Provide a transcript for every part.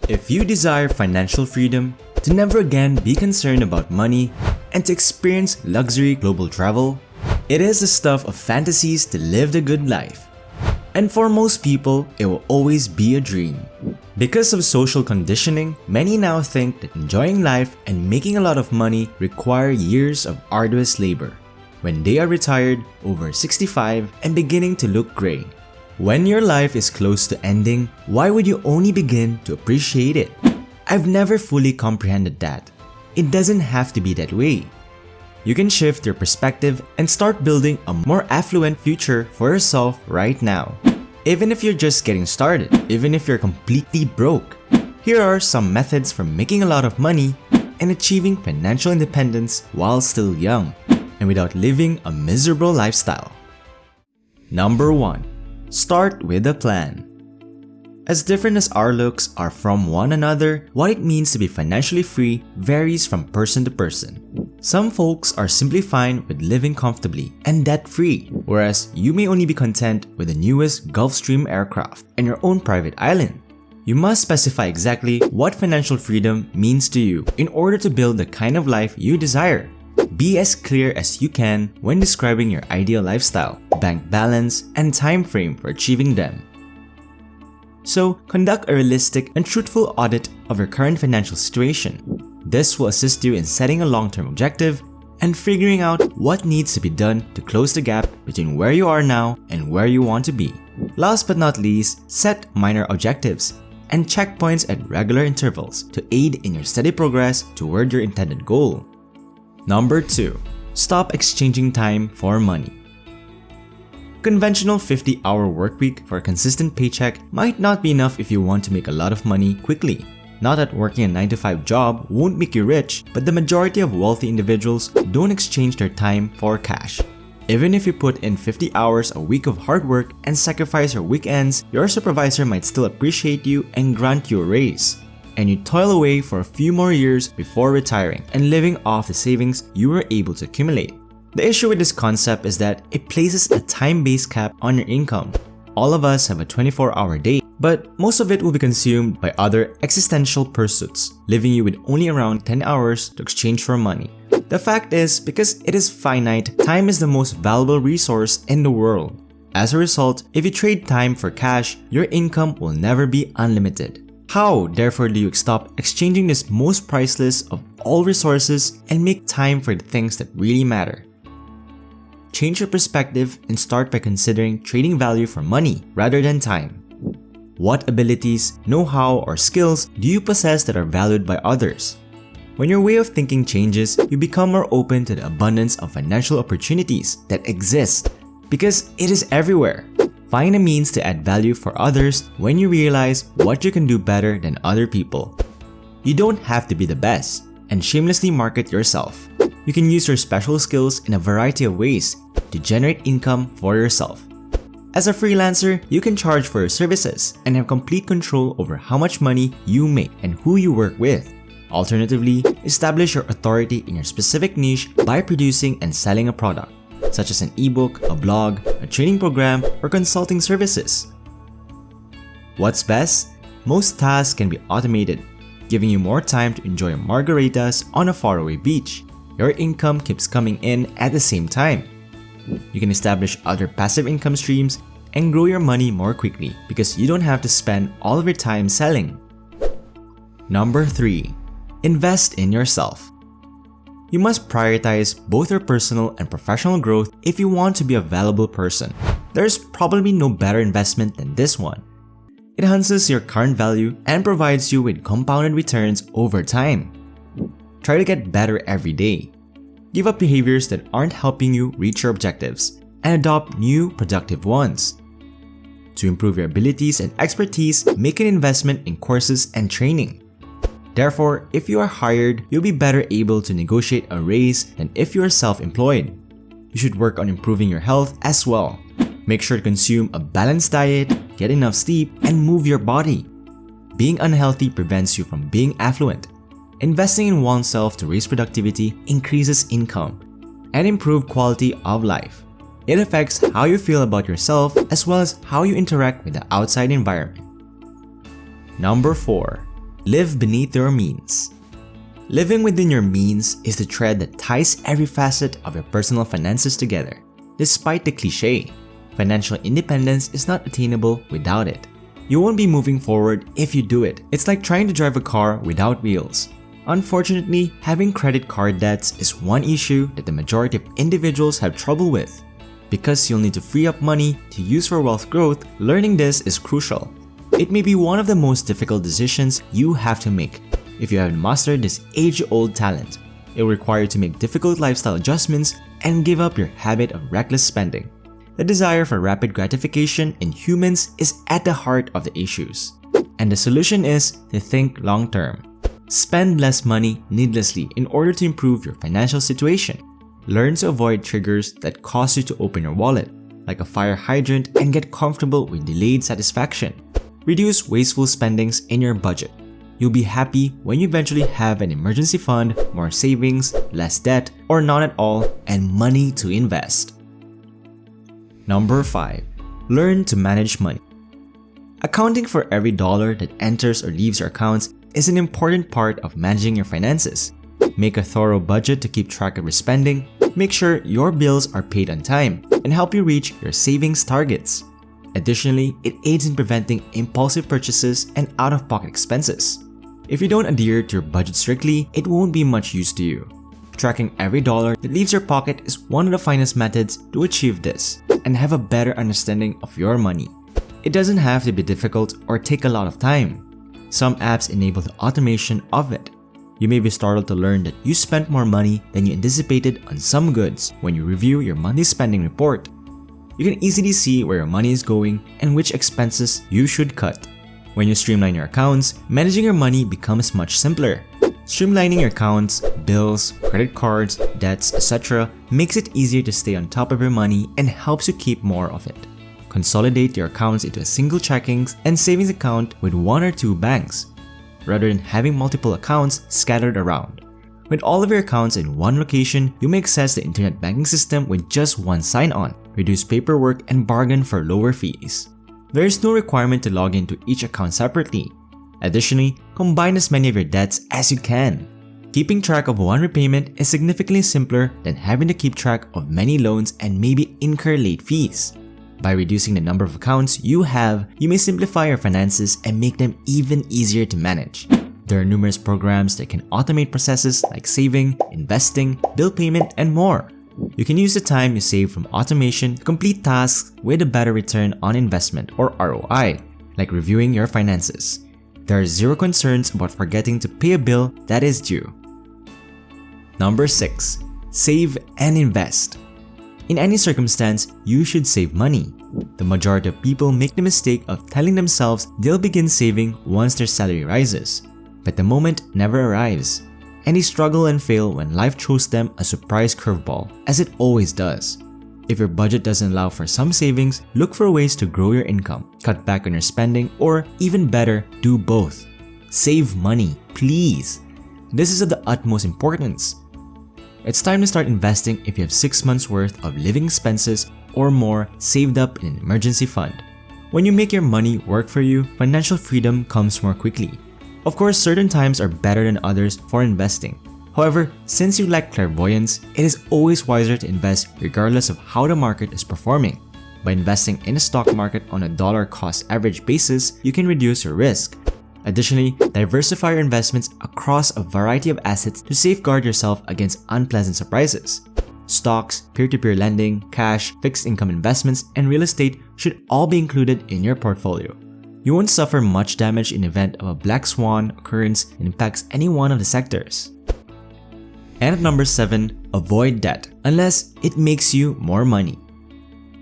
If you desire financial freedom, to never again be concerned about money, and to experience luxury global travel, it is the stuff of fantasies to live the good life. And for most people, it will always be a dream. Because of social conditioning, many now think that enjoying life and making a lot of money require years of arduous labor, when they are retired, over 65, and beginning to look gray. When your life is close to ending, why would you only begin to appreciate it? I've never fully comprehended that. It doesn't have to be that way. You can shift your perspective and start building a more affluent future for yourself right now. Even if you're just getting started, even if you're completely broke, here are some methods for making a lot of money and achieving financial independence while still young and without living a miserable lifestyle. Number 1. Start with a plan. As different as our looks are from one another, what it means to be financially free varies from person to person. Some folks are simply fine with living comfortably and debt-free, whereas you may only be content with the newest Gulfstream aircraft and your own private island. You must specify exactly what financial freedom means to you in order to build the kind of life you desire. Be as clear as you can when describing your ideal lifestyle, bank balance, and time frame for achieving them. So, conduct a realistic and truthful audit of your current financial situation. This will assist you in setting a long-term objective and figuring out what needs to be done to close the gap between where you are now and where you want to be. Last but not least, set minor objectives and checkpoints at regular intervals to aid in your steady progress toward your intended goal. Number 2. Stop exchanging time for money. Conventional 50-hour workweek for a consistent paycheck might not be enough if you want to make a lot of money quickly. Not that working a 9-to-5 job won't make you rich, but the majority of wealthy individuals don't exchange their time for cash. Even if you put in 50 hours a week of hard work and sacrifice your weekends, your supervisor might still appreciate you and grant you a raise. And you toil away for a few more years before retiring and living off the savings you were able to accumulate. The issue with this concept is that it places a time-based cap on your income. All of us have a 24-hour day, but most of it will be consumed by other existential pursuits, leaving you with only around 10 hours to exchange for money. The fact is, because it is finite, time is the most valuable resource in the world. As a result, if you trade time for cash, your income will never be unlimited. How, therefore, do you stop exchanging this most priceless of all resources and make time for the things that really matter? Change your perspective and start by considering trading value for money rather than time. What abilities, know-how, or skills do you possess that are valued by others? When your way of thinking changes, you become more open to the abundance of financial opportunities that exist because it is everywhere. Find a means to add value for others when you realize what you can do better than other people. You don't have to be the best and shamelessly market yourself. You can use your special skills in a variety of ways to generate income for yourself. As a freelancer, you can charge for your services and have complete control over how much money you make and who you work with. Alternatively, establish your authority in your specific niche by producing and selling a product, such as an ebook, a blog, a training program, or consulting services. What's best? Most tasks can be automated, giving you more time to enjoy margaritas on a faraway beach. Your income keeps coming in at the same time. You can establish other passive income streams and grow your money more quickly because you don't have to spend all of your time selling. Number 3. Invest in yourself. You must prioritize both your personal and professional growth if you want to be a valuable person. There's probably no better investment than this one. It enhances your current value and provides you with compounded returns over time. Try to get better every day. Give up behaviors that aren't helping you reach your objectives and adopt new productive ones. To improve your abilities and expertise, make an investment in courses and training. Therefore, if you are hired, you'll be better able to negotiate a raise than if you are self-employed. You should work on improving your health as well. Make sure to consume a balanced diet, get enough sleep, and move your body. Being unhealthy prevents you from being affluent. Investing in oneself to raise productivity increases income and improve quality of life. It affects how you feel about yourself as well as how you interact with the outside environment. Number 4. Live beneath your means. Living within your means is the thread that ties every facet of your personal finances together. Despite the cliche, financial independence is not attainable without it. You won't be moving forward if you do it. It's like trying to drive a car without wheels. Unfortunately, having credit card debts is one issue that the majority of individuals have trouble with. Because you'll need to free up money to use for wealth growth, learning this is crucial. It may be one of the most difficult decisions you have to make. If you haven't mastered this age-old talent, it will require you to make difficult lifestyle adjustments and give up your habit of reckless spending. The desire for rapid gratification in humans is at the heart of the issues. And the solution is to think long-term. Spend less money needlessly in order to improve your financial situation. Learn to avoid triggers that cause you to open your wallet, like a fire hydrant, and get comfortable with delayed satisfaction. Reduce wasteful spendings in your budget. You'll be happy when you eventually have an emergency fund, more savings, less debt, or none at all, and money to invest. Number 5. Learn to manage money. Accounting for every dollar that enters or leaves your accounts is an important part of managing your finances. Make a thorough budget to keep track of your spending, make sure your bills are paid on time, and help you reach your savings targets. Additionally, it aids in preventing impulsive purchases and out-of-pocket expenses. If you don't adhere to your budget strictly, it won't be much use to you. Tracking every dollar that leaves your pocket is one of the finest methods to achieve this and have a better understanding of your money. It doesn't have to be difficult or take a lot of time. Some apps enable the automation of it. You may be startled to learn that you spent more money than you anticipated on some goods when you review your monthly spending report. You can easily see where your money is going and which expenses you should cut. When you streamline your accounts, managing your money becomes much simpler. Streamlining your accounts, bills, credit cards, debts, etc. makes it easier to stay on top of your money and helps you keep more of it. Consolidate your accounts into a single checkings and savings account with one or two banks, rather than having multiple accounts scattered around. With all of your accounts in one location, you may access the internet banking system with just one sign-on, reduce paperwork, and bargain for lower fees. There is no requirement to log into each account separately. Additionally, combine as many of your debts as you can. Keeping track of one repayment is significantly simpler than having to keep track of many loans and maybe incur late fees. By reducing the number of accounts you have, you may simplify your finances and make them even easier to manage. There are numerous programs that can automate processes like saving, investing, bill payment, and more. You can use the time you save from automation to complete tasks with a better return on investment or ROI, like reviewing your finances. There are zero concerns about forgetting to pay a bill that is due. Number 6. Save and invest. In any circumstance, you should save money. The majority of people make the mistake of telling themselves they'll begin saving once their salary rises, but the moment never arrives, and they struggle and fail when life throws them a surprise curveball, as it always does. If your budget doesn't allow for some savings, look for ways to grow your income, cut back on your spending, or even better, do both. Save money, please. This is of the utmost importance. It's time to start investing if you have 6 months worth of living expenses or more saved up in an emergency fund. When you make your money work for you, financial freedom comes more quickly. Of course, certain times are better than others for investing. However, since you lack clairvoyance, it is always wiser to invest regardless of how the market is performing. By investing in the stock market on a dollar cost average basis, you can reduce your risk. Additionally, diversify your investments across a variety of assets to safeguard yourself against unpleasant surprises. Stocks, peer-to-peer lending, cash, fixed income investments, and real estate should all be included in your portfolio. You won't suffer much damage in the event of a black swan occurrence that impacts any one of the sectors. And at number 7, avoid debt unless it makes you more money.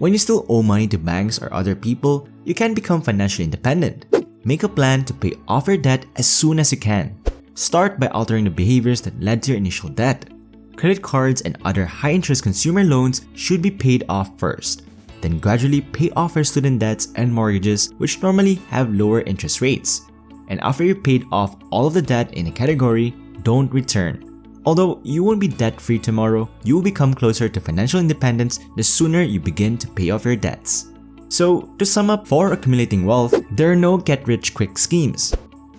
When you still owe money to banks or other people, you can become financially independent. Make a plan to pay off your debt as soon as you can. Start by altering the behaviors that led to your initial debt. Credit cards and other high-interest consumer loans should be paid off first. Then gradually pay off your student debts and mortgages, which normally have lower interest rates. And after you've paid off all of the debt in a category, don't return. Although you won't be debt-free tomorrow, you will become closer to financial independence the sooner you begin to pay off your debts. So, to sum up, for accumulating wealth, there are no get-rich-quick schemes.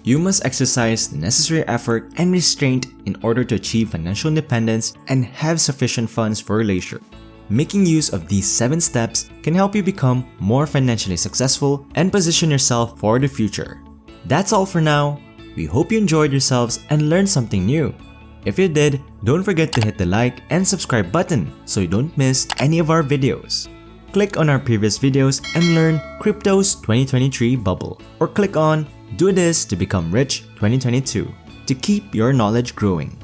You must exercise the necessary effort and restraint in order to achieve financial independence and have sufficient funds for leisure. Making use of these 7 steps can help you become more financially successful and position yourself for the future. That's all for now. We hope you enjoyed yourselves and learned something new. If you did, don't forget to hit the like and subscribe button so you don't miss any of our videos. Click on our previous videos and learn Crypto's 2023 bubble, or click on Do This to Become Rich 2022 to keep your knowledge growing.